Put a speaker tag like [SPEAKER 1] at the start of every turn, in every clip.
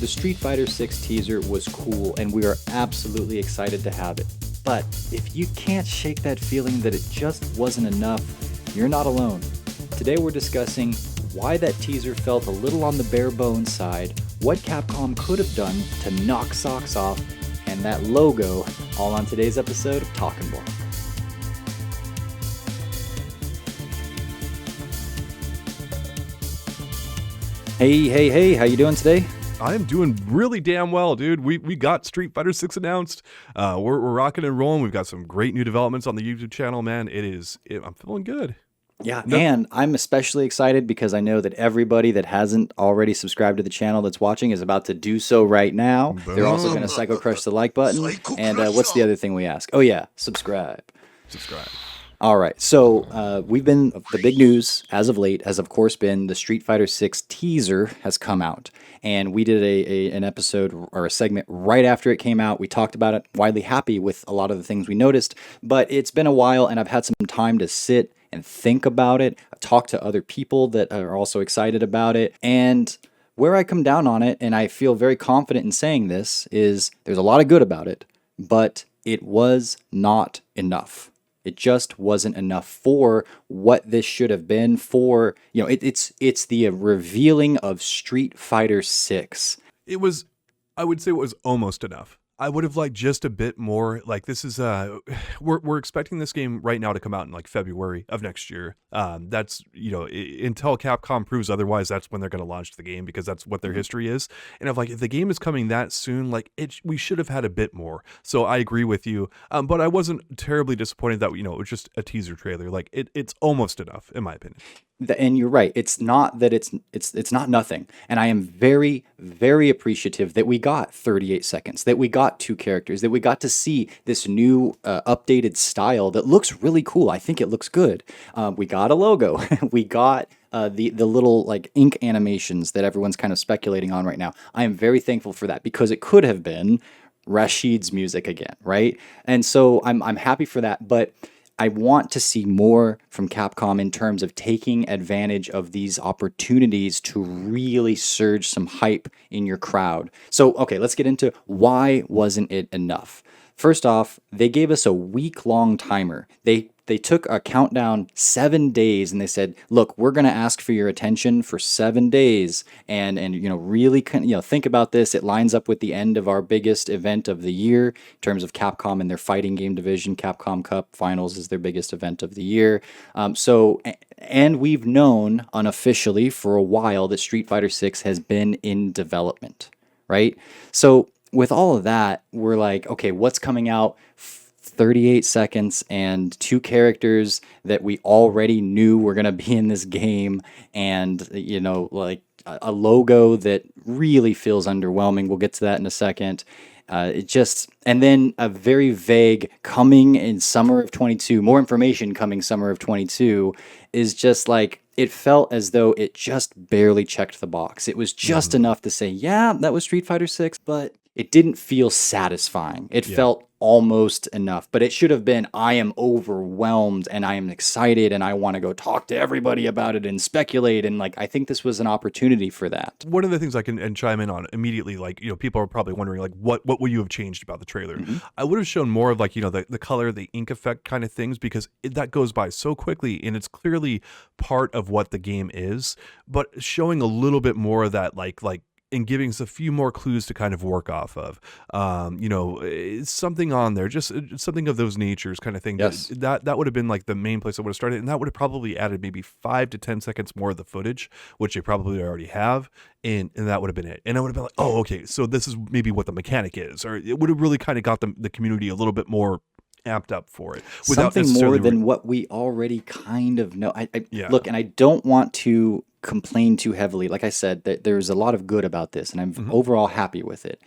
[SPEAKER 1] The Street Fighter 6 teaser was cool, and we are absolutely excited to have it. But if you can't shake that feeling that it just wasn't enough, you're not alone. Today we're discussing why that teaser felt a little on the bare bones side, what Capcom could have done to knock socks off, and that logo, all on today's episode of Talkin' Ball. Hey, how you doing today?
[SPEAKER 2] I'm doing really damn well, dude. We got Street Fighter 6 announced. We're rocking and rolling. We've got some great new developments on the YouTube channel, man. I'm feeling good.
[SPEAKER 1] Yeah, and I'm especially excited because I know that everybody that hasn't already subscribed to the channel that's watching is about to do so right now. They're also going to Psycho Crush the like button. And what's the other thing we ask? Oh yeah, subscribe. All right, so the big news as of late has of course been the Street Fighter 6 teaser has come out. And we did an episode or a segment right after it came out. We talked about it, widely happy with a lot of the things we noticed. But it's been a while and I've had some time to sit and think about it. I've talked to other people that are also excited about it. And where I come down on it, and I feel very confident in saying this, is there's a lot of good about it, but it was not enough. It just wasn't enough for what this should have been for, it's the revealing of Street Fighter 6.
[SPEAKER 2] I would say it was almost enough. I would have liked just a bit more. Like this is, we're expecting this game right now to come out in like February of next year. That's, until Capcom proves otherwise, that's when they're going to launch the game because that's what their history is. And if the game is coming that soon, we should have had a bit more. So I agree with you. But I wasn't terribly disappointed that, it was just a teaser trailer. Like it's almost enough in my opinion.
[SPEAKER 1] And you're right. It's not that it's not nothing. And I am very, very appreciative that we got 38 seconds, that we got two characters, that we got to see this new updated style that looks really cool. I think it looks good. We got a logo. We got the little like ink animations that everyone's kind of speculating on right now. I am very thankful for that because it could have been Rashid's music again, right? And so I'm happy for that, but I want to see more from Capcom in terms of taking advantage of these opportunities to really surge some hype in your crowd. So, okay, let's get into why wasn't it enough? First off, they gave us a week-long timer. They took a countdown 7 days and they said, look, we're going to ask for your attention for 7 days and really think about this. It lines up with the end of our biggest event of the year in terms of Capcom and their fighting game division. Capcom Cup Finals is their biggest event of the year. And we've known unofficially for a while that Street Fighter 6 has been in development, right? So with all of that, we're like, okay, what's coming out? 38 seconds and two characters that we already knew were going to be in this game, and a logo that really feels underwhelming. We'll get to that in a second. And then a very vague coming in summer of 22, more information coming summer of 22 is just like, it felt as though it just barely checked the box. It was just enough to say, yeah, that was Street Fighter 6, but it didn't feel satisfying. It felt almost enough, but it should have been, I am overwhelmed and I am excited and I want to go talk to everybody about it and speculate. And I think this was an opportunity for that.
[SPEAKER 2] One of the things I can chime in on immediately, people are probably wondering, what would you have changed about the trailer? Mm-hmm. I would have shown more of the color, the ink effect kind of things, because that goes by so quickly and it's clearly part of what the game is, but showing a little bit more of that, and giving us a few more clues to kind of work off of, something on there, just something of those natures kind of thing.
[SPEAKER 1] Yes.
[SPEAKER 2] That would have been the main place I would have started. And that would have probably added maybe 5 to 10 seconds more of the footage, which they probably already have. And that would have been it. And I would have been like, oh, okay, so this is maybe what the mechanic is. Or it would have really kind of got the community a little bit more amped up for it.
[SPEAKER 1] Something more than what we already kind of know. Look, and I don't want to complain too heavily. Like I said, there's a lot of good about this, and I'm overall happy with it.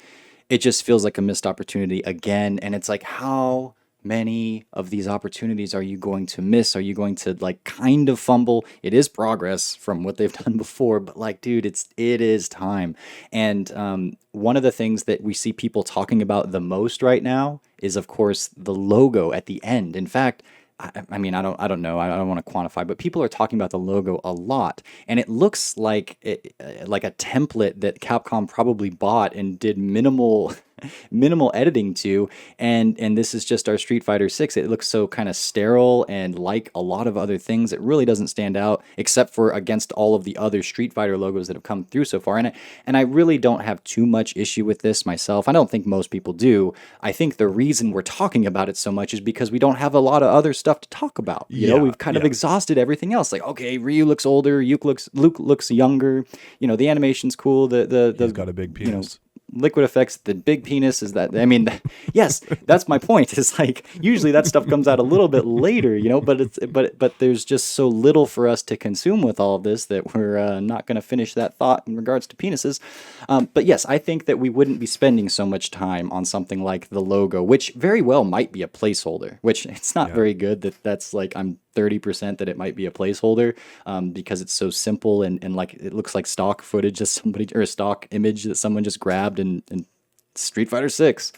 [SPEAKER 1] It just feels like a missed opportunity again, and it's like, how many of these opportunities are you going to miss? Are you going to kind of fumble? It is progress from what they've done before, but dude, it is time. And one of the things that we see people talking about the most right now is, of course, the logo at the end. In fact, I mean, I don't know. I don't want to quantify, but people are talking about the logo a lot, and it looks like a template that Capcom probably bought and did minimal editing to, and this is just our Street Fighter 6. It looks so kind of sterile, and like a lot of other things, it really doesn't stand out except for against all of the other Street Fighter logos that have come through so far. And I really don't have too much issue with this myself. I don't think most people do. I think the reason we're talking about it so much is because we don't have a lot of other stuff to talk about. You know,
[SPEAKER 2] Yeah,
[SPEAKER 1] we've kind of
[SPEAKER 2] yeah.
[SPEAKER 1] exhausted everything else. Like, okay, Ryu looks older, Luke looks younger. You know, the animation's cool.
[SPEAKER 2] He's got a big
[SPEAKER 1] you know,
[SPEAKER 2] penis.
[SPEAKER 1] liquid effects, the big penis is that, I mean, yes, that's my point, is like usually that stuff comes out a little bit later, you know, but but there's just so little for us to consume with all of this that we're not going to finish that thought in regards to penises. But yes, I think that we wouldn't be spending so much time on something like the logo, which very well might be a placeholder, which it's not
[SPEAKER 2] Yeah.
[SPEAKER 1] very good that that's like, I'm 30% that it might be a placeholder, because it's so simple, and like it looks like stock footage that somebody, or a stock image that someone just grabbed in Street Fighter 6.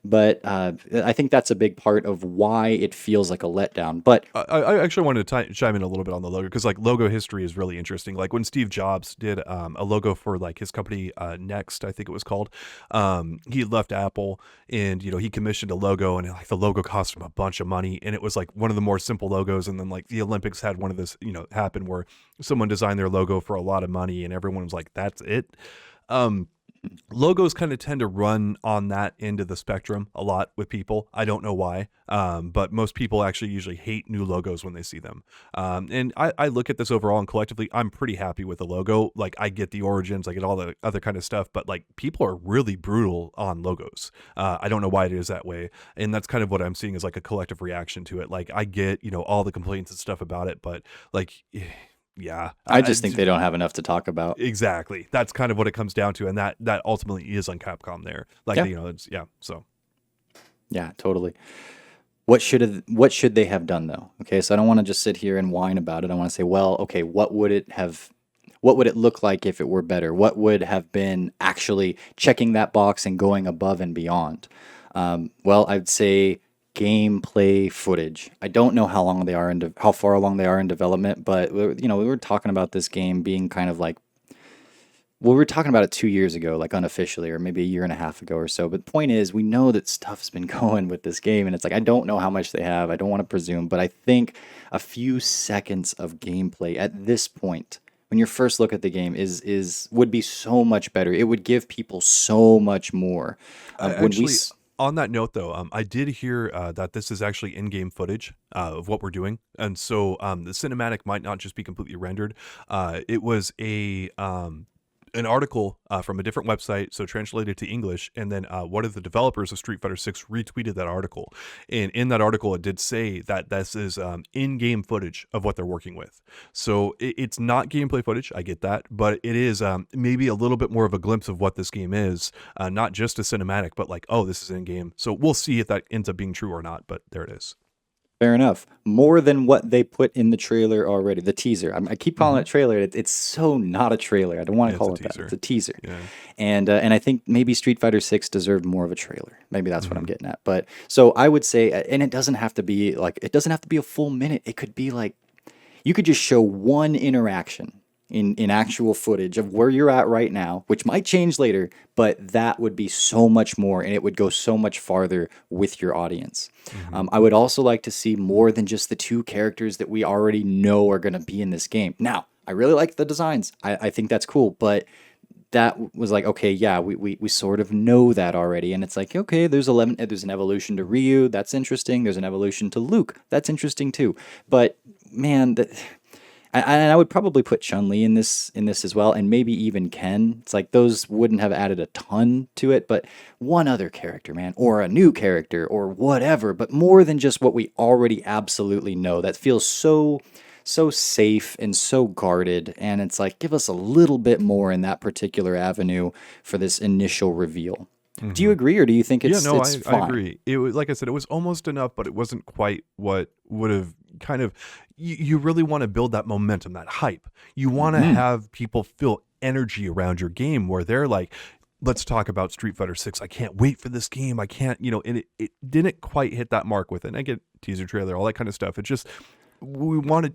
[SPEAKER 1] But I think that's a big part of why it feels like a letdown. But
[SPEAKER 2] I actually wanted to chime in a little bit on the logo, because like logo history is really interesting. Like when Steve Jobs did a logo for like his company Next, I think it was called. He left Apple, and you know he commissioned a logo, and like the logo cost him a bunch of money, and it was like one of the more simple logos. And then like the Olympics had one of this happen where someone designed their logo for a lot of money, and everyone was like, "That's it." Um, Logos kind of tend to run on that end of the spectrum a lot with people. I don't know why, but most people actually usually hate new logos when they see them. And I look at this overall, and collectively, I'm pretty happy with the logo. Like I get the origins, I get all the other kind of stuff, but like people are really brutal on logos. I don't know why it is that way, and that's kind of what I'm seeing is like a collective reaction to it. Like I get all the complaints and stuff about it, but like. Yeah,
[SPEAKER 1] I just think they don't have enough to talk about.
[SPEAKER 2] exactly. That's kind of what it comes down to, and that ultimately is on Capcom there. Like
[SPEAKER 1] Yeah,
[SPEAKER 2] it's So
[SPEAKER 1] yeah, totally. What should they have done though? Okay, so I don't want to just sit here and whine about it. I want to say, well, okay, what would it look like if it were better? What would have been actually checking that box and going above and beyond? Well, I'd say gameplay footage. I don't know how far along they are in development, but we were talking about this game being kind of like, well, we were talking about it 2 years ago, like unofficially, or maybe a year and a half ago or so. But the point is, we know that stuff's been going with this game, and it's like I don't know how much they have. I don't want to presume, but I think a few seconds of gameplay at this point, when you first look at the game, is would be so much better. It would give people so much more. When we
[SPEAKER 2] actually, on that note though, I did hear that this is actually in-game footage of what we're doing, and so the cinematic might not just be completely rendered. It was a an article from a different website, so translated to English, and then one of the developers of Street Fighter 6 retweeted that article, and in that article it did say that this is in-game footage of what they're working with. So it's not gameplay footage, I get that, but it is maybe a little bit more of a glimpse of what this game is, not just a cinematic, but like, oh, this is in-game. So we'll see if that ends up being true or not, but there it is.
[SPEAKER 1] Fair enough. More than what they put in the trailer already. The teaser. I keep calling it trailer. It's so not a trailer. I don't want to
[SPEAKER 2] It's a
[SPEAKER 1] call it that.
[SPEAKER 2] teaser.
[SPEAKER 1] It's a teaser.
[SPEAKER 2] Yeah.
[SPEAKER 1] And I think maybe Street Fighter 6 deserved more of a trailer. Maybe that's what I'm getting at. But so I would say, and it doesn't have to be like, it doesn't have to be a full minute. It could be like, you could just show one interaction in actual footage of where you're at right now, which might change later, but that would be so much more, and it would go so much farther with your audience. I would also like to see more than just the two characters that we already know are going to be in this game. Now, I really like the designs. I think that's cool, but that was like, okay, yeah, we sort of know that already. And it's like, okay, there's an evolution to Ryu. That's interesting. There's an evolution to Luke. That's interesting too. But man, and I would probably put Chun-Li in this as well, and maybe even Ken. It's like those wouldn't have added a ton to it, but one other character, man, or a new character, or whatever, but more than just what we already absolutely know. That feels so safe and so guarded, and it's like, give us a little bit more in that particular avenue for this initial reveal. Do you agree, or do you think
[SPEAKER 2] Yeah,
[SPEAKER 1] it's
[SPEAKER 2] no,
[SPEAKER 1] it's
[SPEAKER 2] I
[SPEAKER 1] fine?
[SPEAKER 2] agree. It was, like I said, it was almost enough, but it wasn't quite what would have kind of. You really want to build that momentum, that hype. You want to have people feel energy around your game where they're like, let's talk about Street Fighter 6. I can't wait for this game. I can't, and it didn't quite hit that mark with it. And I get teaser trailer, all that kind of stuff. It just, we wanted,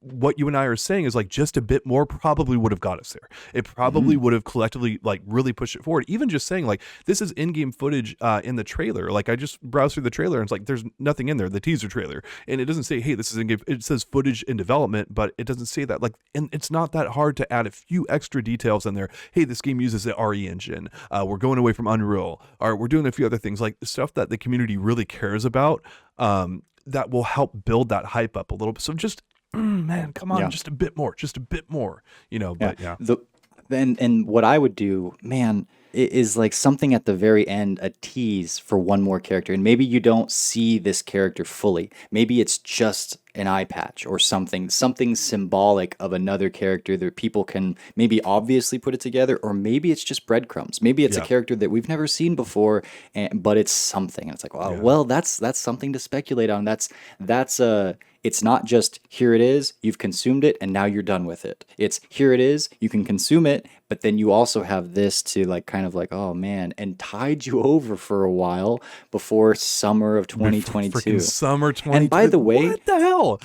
[SPEAKER 2] what you and I are saying is like just a bit more probably would have got us there. It probably would have collectively like really pushed it forward. Even just saying like this is in-game footage in the trailer. Like I just browsed through the trailer and it's like there's nothing in there, the teaser trailer, and it doesn't say hey this is in-game. It says footage in development, but it doesn't say that. Like, and it's not that hard to add a few extra details in there. Hey, this game uses the RE engine. We're going away from Unreal, or we're doing a few other things like stuff that the community really cares about. That will help build that hype up a little bit. So just, man, come on, just a bit more, but yeah.
[SPEAKER 1] And what I would do, man, is like something at the very end, a tease for one more character. And maybe you don't see this character fully. Maybe it's just an eye patch or something symbolic of another character that people can maybe obviously put it together, or maybe it's just breadcrumbs. Maybe it's a character that we've never seen before, but it's something. And it's like, wow, well, that's something to speculate on. It's not just here it is, you've consumed it, and now you're done with it. It's here it is, you can consume it, but then you also have this to like kind of like, oh man, and tide you over for a while before summer of 2022.
[SPEAKER 2] Freaking summer 2022.
[SPEAKER 1] And by the way,
[SPEAKER 2] what the hell?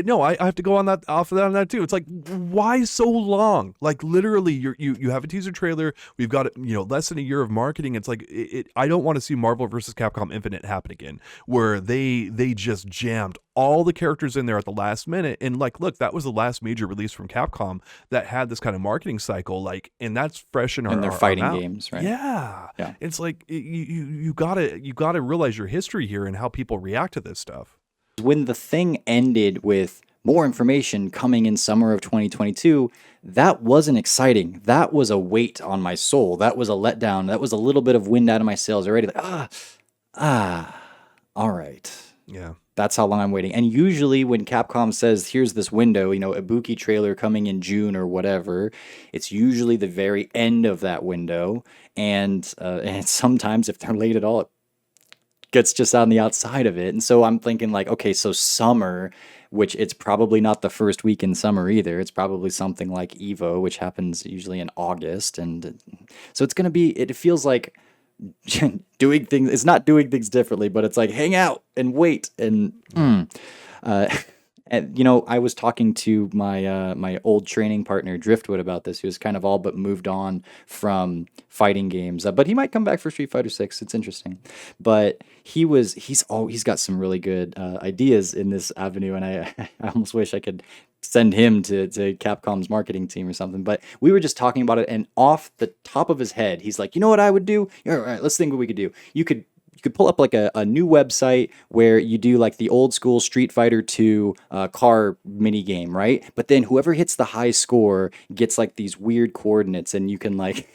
[SPEAKER 2] No, I have to go on that too. It's like, why so long? Like literally, you have a teaser trailer. We've got less than a year of marketing. It's like I don't want to see Marvel versus Capcom Infinite happen again, where they just jammed all the characters in there at the last minute. And like, look, that was the last major release from Capcom that had this kind of marketing cycle. Like, and that's fresh in
[SPEAKER 1] their fighting games, right?
[SPEAKER 2] Yeah. It's like you gotta realize your history here and how people react to this stuff.
[SPEAKER 1] When the thing ended with more information coming in summer of 2022, that wasn't exciting. That was a weight on my soul. That was a letdown. That was a little bit of wind out of my sails already. Like, all right.
[SPEAKER 2] Yeah.
[SPEAKER 1] That's how long I'm waiting. And usually when Capcom says, here's this window, Ibuki trailer coming in June or whatever, it's usually the very end of that window. And sometimes if they're late at all, it gets just on the outside of it. And so I'm thinking like, okay, so summer, which it's probably not the first week in summer either. It's probably something like Evo, which happens usually in August. And so it's going to be, it feels like doing things, it's not doing things differently, but it's like hang out and wait. And and I was talking to my old training partner Driftwood about this. He was kind of all but moved on from fighting games, but he might come back for Street Fighter 6. It's interesting, but he's got some really good ideas in this avenue, and I almost wish I could send him to Capcom's marketing team or something. But we were just talking about it, and off the top of his head, he's like, you know what I would do? All right, let's think what we could do. You could pull up like a new website where you do like the old school Street Fighter 2 car mini game, right? But then whoever hits the high score gets like these weird coordinates, and you can like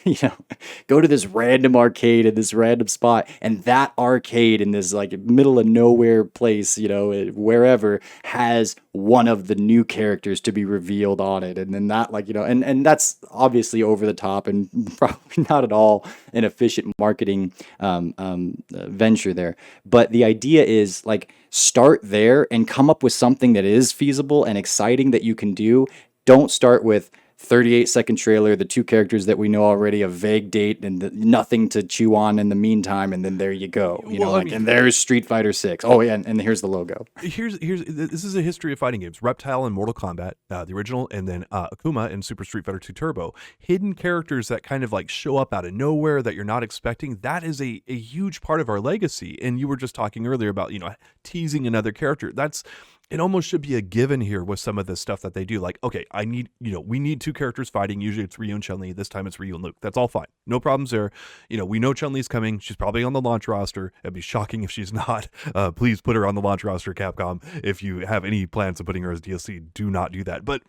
[SPEAKER 1] go to this random arcade in this random spot, and that arcade in this like middle of nowhere place, wherever, has one of the new characters to be revealed on it. And then that and that's obviously over the top and probably not at all an efficient marketing venture there. But the idea is like start there and come up with something that is feasible and exciting that you can do. Don't start with 38-second trailer, the two characters that we know already, a vague date, and nothing to chew on in the meantime, and then there you go. And there's Street Fighter 6. Oh yeah, and here's the logo.
[SPEAKER 2] Here's this is a history of fighting games. Reptile and Mortal Kombat, the original, and then Akuma and Super Street Fighter 2 Turbo. Hidden characters that kind of like show up out of nowhere that you're not expecting. That is a huge part of our legacy. And you were just talking earlier about teasing another character. It almost should be a given here with some of the stuff that they do. Like, okay, we need two characters fighting. Usually it's Ryu and Chun-Li. This time it's Ryu and Luke. That's all fine. No problems there. We know Chun-Li's coming. She's probably on the launch roster. It'd be shocking if she's not. Please put her on the launch roster, Capcom. If you have any plans of putting her as DLC, do not do that. But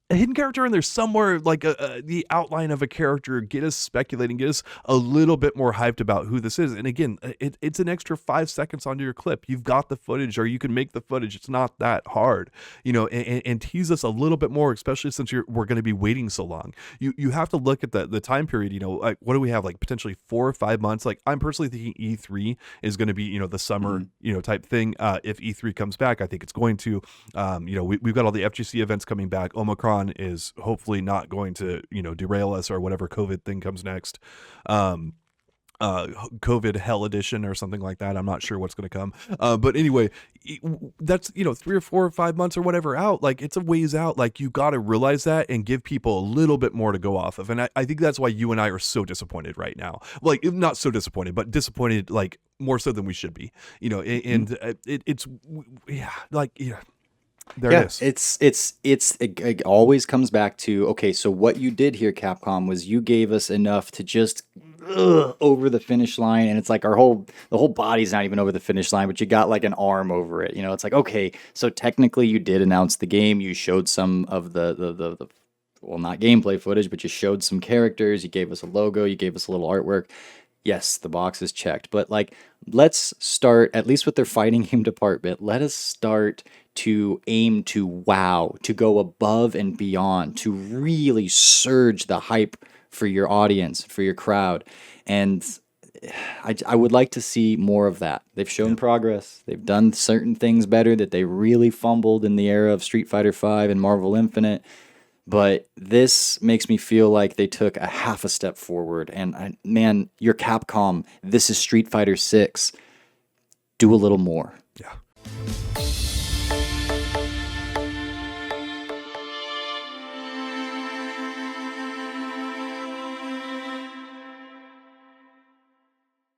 [SPEAKER 2] a hidden character in there somewhere, like the outline of a character, get us speculating, get us a little bit more hyped about who this is. And again, it's an extra 5 seconds onto your clip. You've got the footage, or you can make the footage. It's not that hard, and tease us a little bit more, especially since we're going to be waiting so long. You have to look at the time period. Like what do we have? Like potentially 4 or 5 months. Like I'm personally thinking E3 is going to be the summer type thing. If E3 comes back, I think it's going to. We've got all the FGC events coming back. Omicron Omicron is hopefully not going to, derail us or whatever COVID thing comes next. Um, COVID Hell Edition or something like that. I'm not sure what's going to come. But anyway, that's 3 or 4 or 5 months or whatever out. Like, it's a ways out. Like, you got to realize that and give people a little bit more to go off of. And I think that's why you and I are so disappointed right now. Like, not so disappointed, but disappointed, like, more so than we should be. And it's yeah, like, yeah. There
[SPEAKER 1] Yeah,
[SPEAKER 2] it is.
[SPEAKER 1] it always comes back to, okay, so what you did here, Capcom, was you gave us enough to just over the finish line, and it's like the whole body's not even over the finish line, but you got like an arm over it. It's like, okay, so technically you did announce the game, you showed some of the well, not gameplay footage, but you showed some characters, you gave us a logo, you gave us a little artwork. Yes, the box is checked, but like, let's start at least with their fighting game department. Let us start to aim to wow, to go above and beyond, to really surge the hype for your audience, for your crowd. And I would like to see more of that. They've shown progress. They've done certain things better that they really fumbled in the era of Street Fighter V and Marvel Infinite. But this makes me feel like they took a half a step forward. And man, you're Capcom. This is Street Fighter 6. Do a little more.
[SPEAKER 2] Yeah.